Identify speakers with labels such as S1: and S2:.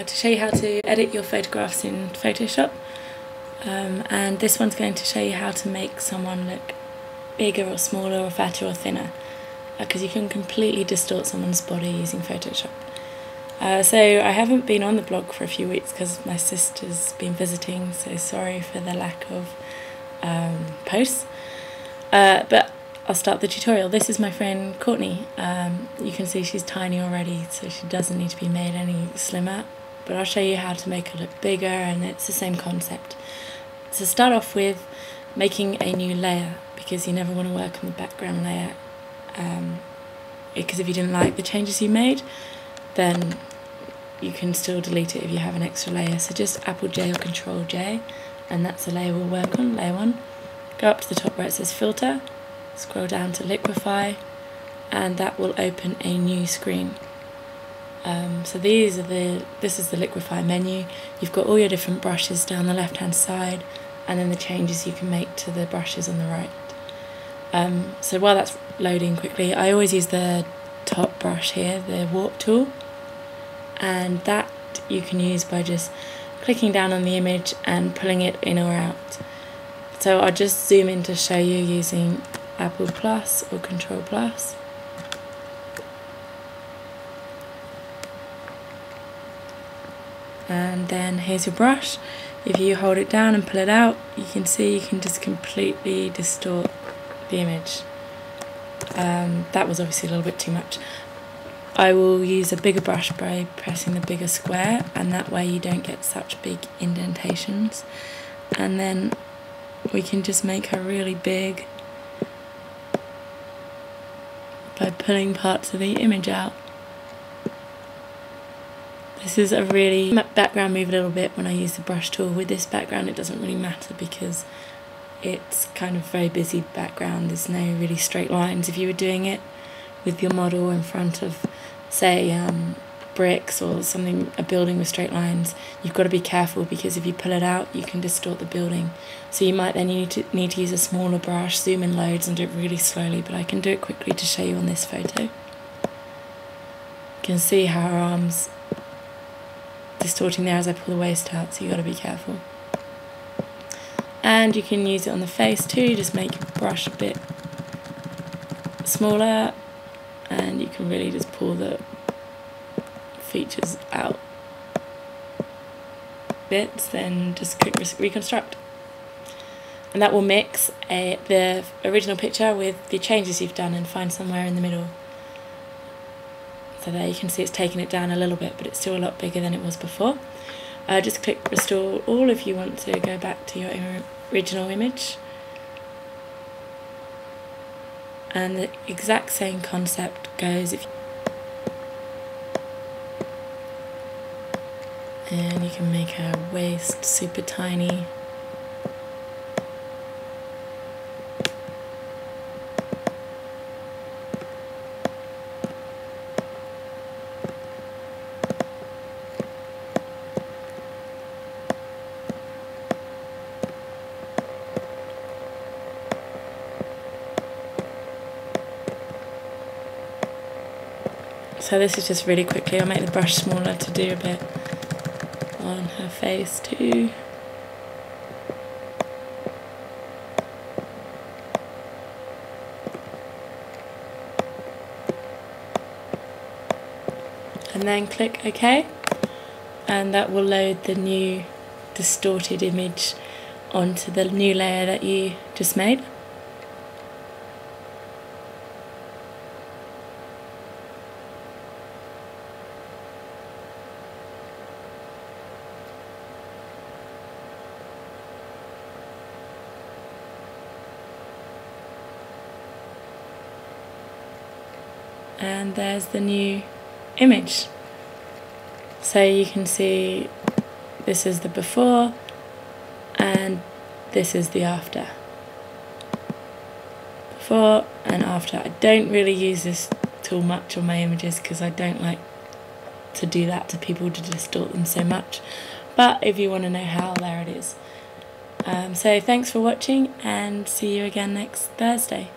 S1: to show you how to edit your photographs in Photoshop, and this one's going to show you how to make someone look bigger or smaller or fatter or thinner, because you can completely distort someone's body using Photoshop. So I haven't been on the blog for a few weeks because my sister's been visiting, so sorry for the lack of posts, but I'll start the tutorial. This is my friend Courtney. You can see she's tiny already, so she doesn't need to be made any slimmer, but I'll show you how to make her look bigger, and it's the same concept. So start off with making a new layer, because you never want to work on the background layer, because if you didn't like the changes you made, then you can still delete it if you have an extra layer. So just Apple J or Control J, and that's the layer we'll work on, layer 1. Go up to the top where it says filter, scroll down to liquify, and that will open a new screen. So this is the liquify menu. You've got all your different brushes down the left hand side, and then the changes you can make to the brushes on the right. So while that's loading quickly, I always use the top brush here, the warp tool, and that you can use by just clicking down on the image and pulling it in or out. So I'll just zoom in to show you using Apple Plus or Control Plus. And then here's your brush. If you hold it down and pull it out, you can see you can just completely distort the image. That was obviously a little bit too much. I will use a bigger brush by pressing the bigger square, and that way you don't get such big indentations. And then we can just make her really big by pulling parts of the image out. This is a really background move a little bit when I use the brush tool. With this background it doesn't really matter because it's kind of very busy background. There's no really straight lines. If you were doing it with your model in front of, say, bricks or something, a building with straight lines, you've got to be careful, because if you pull it out you can distort the building. So you might then need to use a smaller brush, zoom in loads and do it really slowly, but I can do it quickly to show you on this photo. You can see how her arms distorting there as I pull the waist out, so you've got to be careful. And you can use it on the face too, just make your brush a bit smaller, and you can really just pull the features out bits, then just click reconstruct, and that will mix the original picture with the changes you've done and find somewhere in the middle. So there you can see it's taken it down a little bit, but it's still a lot bigger than it was before. Just click restore all if you want to go back to your original image. And the exact same concept goes and you can make her waist super tiny. So this is just really quickly. I'll make the brush smaller to do a bit on her face too. And then click OK, and that will load the new distorted image onto the new layer that you just made. And there's the new image. So you can see this is the before and this is the after. Before and after. I don't really use this tool much on my images because I don't like to do that to people, to distort them so much, but if you want to know how, there it is. So thanks for watching, and see you again next Thursday.